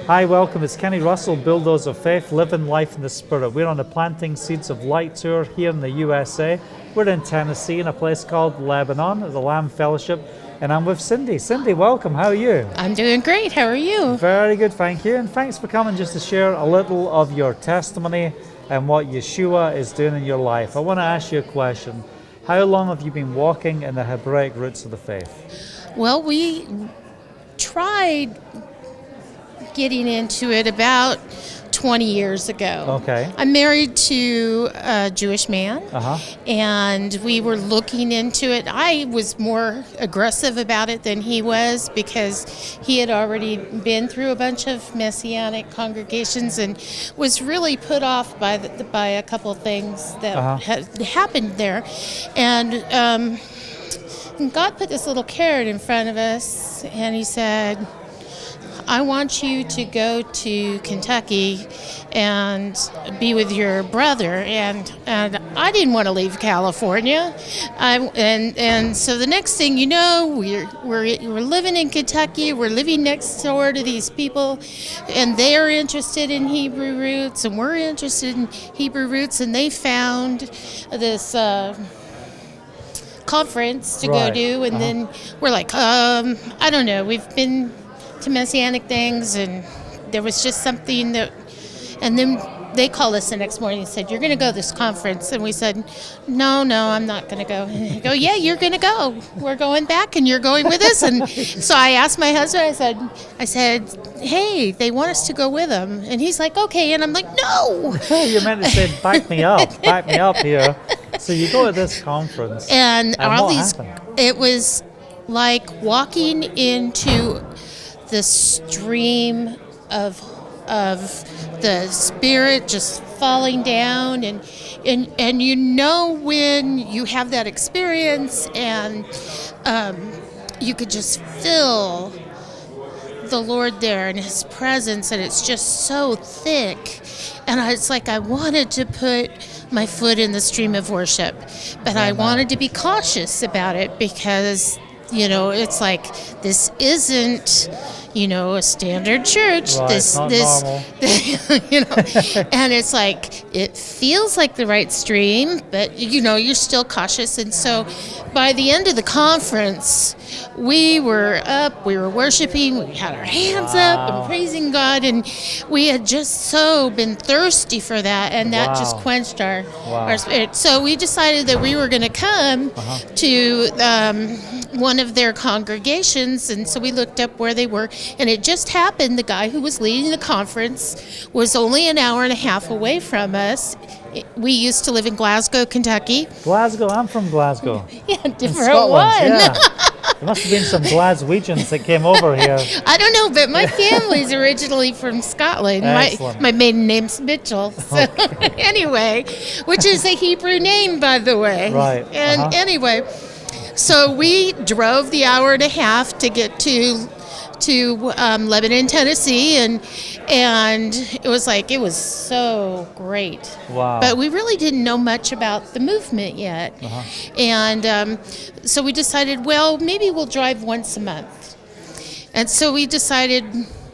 Hi, welcome. It's Kenny Russell, Bulldozer of Faith, living life in the Spirit. We're on a Planting Seeds of Light tour here in the USA. We're in Tennessee in a place called Lebanon at the Lamb Fellowship, and I'm with Cindy. Cindy, welcome. How are you? I'm doing great. How are you? Very good, thank you. And thanks for coming just to share a little of your testimony and what Yeshua is doing in your life. I want to ask you a question. How long have you been walking in the Hebraic roots of the faith? Well, we tried getting into it about 20 years ago. Okay. I'm married to a Jewish man, and we were looking into it. I was more aggressive about it than he was because he had already been through a bunch of Messianic congregations and was really put off by a couple of things that had happened there. And God put this little carrot in front of us, and he said, I want you to go to Kentucky and be with your brother. And I didn't want to leave California. And so the next thing you know, we're living in Kentucky. We're living next door to these people, and they're interested in Hebrew roots, and we're interested in Hebrew roots. And they found this conference to go to, and then we're like, I don't know. We've been to Messianic things, and there was just something that, and then they called us the next morning and said, you're going to go to this conference. And we said, no, I'm not going to go. And they go, yeah, you're going to go. We're going back, and you're going with us. And so I asked my husband, I said, hey, they want us to go with them. And he's like, okay. And I'm like, no. You meant to say, back me up here. So you go to this conference, and all what these, happened? It was like walking into the stream of the Spirit just falling down, and you know when you have that experience, and you could just feel the Lord there and His presence, and it's just so thick. And it's like I wanted to put my foot in the stream of worship, but I wanted to be cautious about it because, it's like, this isn't, a standard church. Right, this, not normal. And it's like, it feels like the right stream, but, you're still cautious. And so by the end of the conference, we were up, we were worshiping, we had our hands up and praising God, and we had just so been thirsty for that, and that just quenched our spirit. So we decided that we were going to come to one of their congregations, and so we looked up where they were, and it just happened the guy who was leading the conference was only an hour and a half away from us. We used to live in Glasgow, Kentucky. Glasgow, I'm from Glasgow. Yeah, different Scotland, one. Yeah. There must have been some Glaswegians that came over here. I don't know, but my family's originally from Scotland. My maiden name's Mitchell. So anyway, which is a Hebrew name, by the way. Right. And anyway, so we drove the hour and a half to get to Lebanon, Tennessee, and it was so great. Wow. But we really didn't know much about the movement yet. And so we decided, well, maybe we'll drive once a month. And so we decided,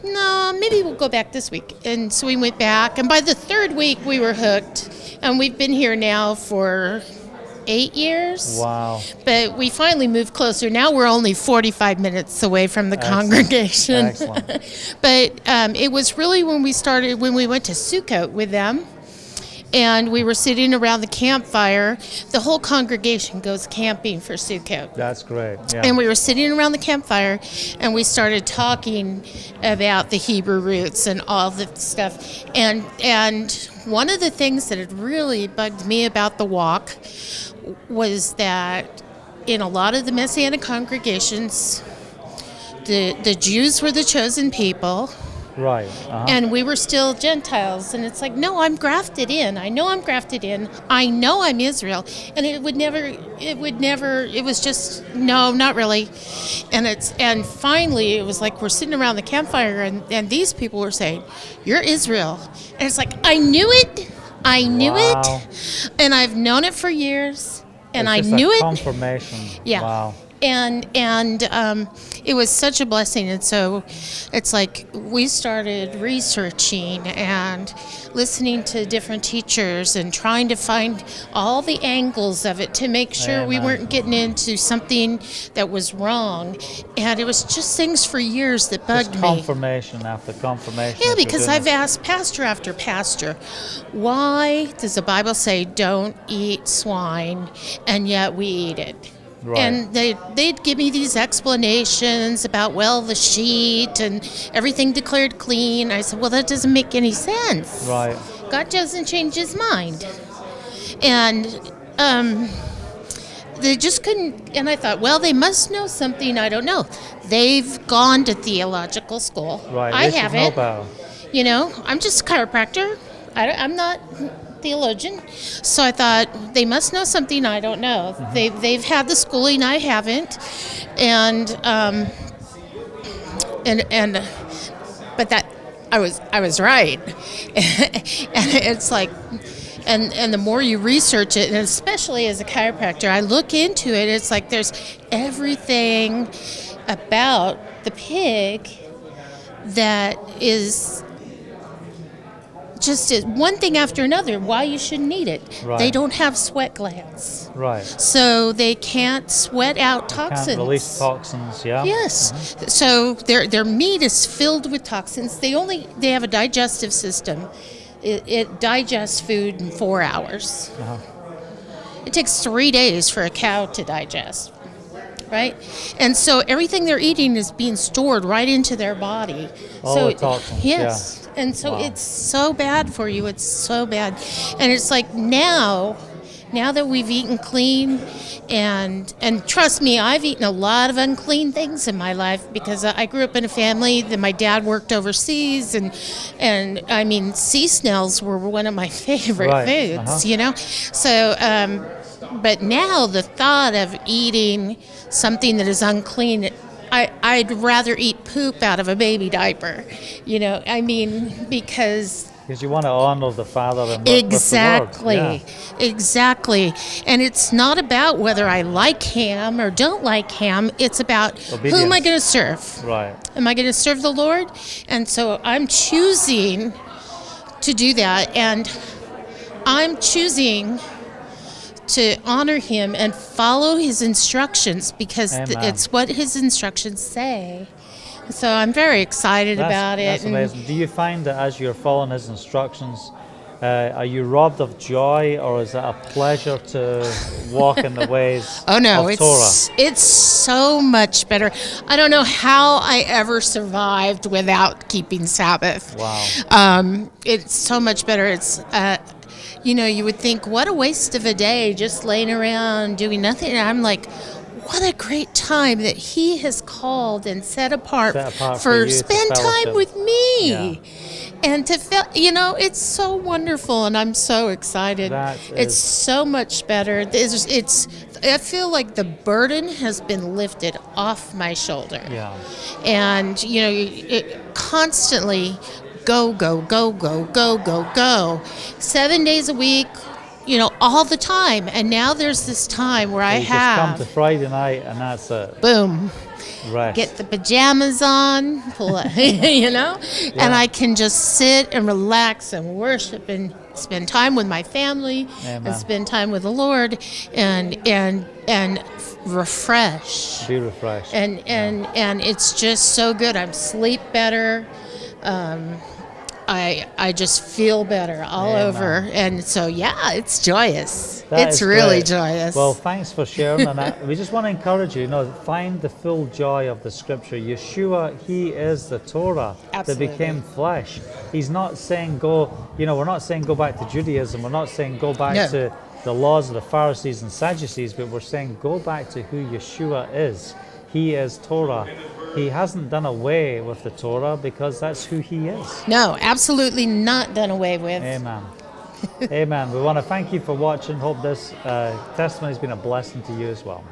no, maybe we'll go back this week. And so we went back, and by the third week we were hooked, and we've been here now for 8 years. Wow. But we finally moved closer. Now we're only 45 minutes away from the congregation. Excellent. But it was really when we went to Sukkot with them, and we were sitting around the campfire. The whole congregation goes camping for Sukkot. That's great. Yeah. And we were sitting around the campfire, and we started talking about the Hebrew roots and all the stuff. And one of the things that had really bugged me about the walk was that in a lot of the Messianic congregations, the Jews were the chosen people. Right. And we were still Gentiles. And it's like, no, I'm grafted in. I know I'm grafted in. I know I'm Israel. And it was just, no, not really. And finally, it was like we're sitting around the campfire, and these people were saying, you're Israel. And it's like, I knew it. And I've known it for years. And It's I just knew a it. confirmation. Yeah. Wow. and it was such a blessing. And so it's like we started researching and listening to different teachers and trying to find all the angles of it to make sure we weren't getting into something that was wrong. And it was just things for years that bugged just confirmation after confirmation. Yeah, because I've asked pastor after pastor, why does the Bible say don't eat swine, and yet we eat it? Right. And they'd give me these explanations about, well, the sheet and everything declared clean. I said, well, that doesn't make any sense. Right. God doesn't change his mind. And they just couldn't, and I thought, well, they must know something I don't know. They've gone to theological school. Right. I haven't. You know, I'm just a chiropractor. I'm not theologian. So I thought they must know something I don't know. Mm-hmm. They've had the schooling I haven't, but that I was right. And it's like, and the more you research it, and especially as a chiropractor, I look into it. It's like there's everything about the pig that is just one thing after another, why you shouldn't eat it. Right. They don't have sweat glands. Right. So they can't sweat out toxins. Can't release toxins, yeah. Yes. Mm-hmm. So their meat is filled with toxins. They have a digestive system. It digests food in 4 hours. Uh-huh. It takes 3 days for a cow to digest. Right? And so everything they're eating is being stored right into their body. All the toxins, yes. Yeah. And so It's so bad for you. It's so bad. And it's like now that we've eaten clean, and trust me, I've eaten a lot of unclean things in my life because I grew up in a family that my dad worked overseas, and I mean, sea snails were one of my favorite foods, you know? So, but now the thought of eating something that is unclean, I'd rather eat poop out of a baby diaper, you know, I mean, because you want to honor the Father and exactly, with the Word. Yeah. Exactly. And it's not about whether I like ham or don't like ham. It's about obedience. Who am I going to serve? Right. Am I going to serve the Lord? And so I'm choosing to do that, and I'm choosing to honor him and follow his instructions because it's what his instructions say. So I'm very excited about it. That's amazing. Do you find that as you're following his instructions, are you robbed of joy, or is it a pleasure to walk in the ways of Torah? It's so much better. I don't know how I ever survived without keeping Sabbath. Wow. It's so much better. It's you would think, what a waste of a day just laying around doing nothing. And I'm like, what a great time that he has called and set apart for spend time with me. Yeah. And to feel, it's so wonderful, and I'm so excited. It's so much better. I feel like the burden has been lifted off my shoulder. Yeah. And, it constantly go, go, go, go, go, go, go. 7 days a week, all the time. And now there's this time where I have... just come to Friday night and that's it. Boom. Rest. Get the pajamas on, and I can just sit and relax and worship and spend time with my family. Amen. And spend time with the Lord and refresh. Be refreshed. And it's just so good. I sleep better. I just feel better all over, and so it's joyous. It's really joyous. Well, thanks for sharing, and we just want to encourage you. Find the full joy of the Scripture. Yeshua, He is the Torah that became flesh. He's not saying go. We're not saying go back to Judaism. We're not saying go back to the laws of the Pharisees and Sadducees, but we're saying go back to who Yeshua is. He is Torah. He hasn't done away with the Torah because that's who he is. No, absolutely not done away with. Amen. Amen. We want to thank you for watching. Hope this testimony has been a blessing to you as well.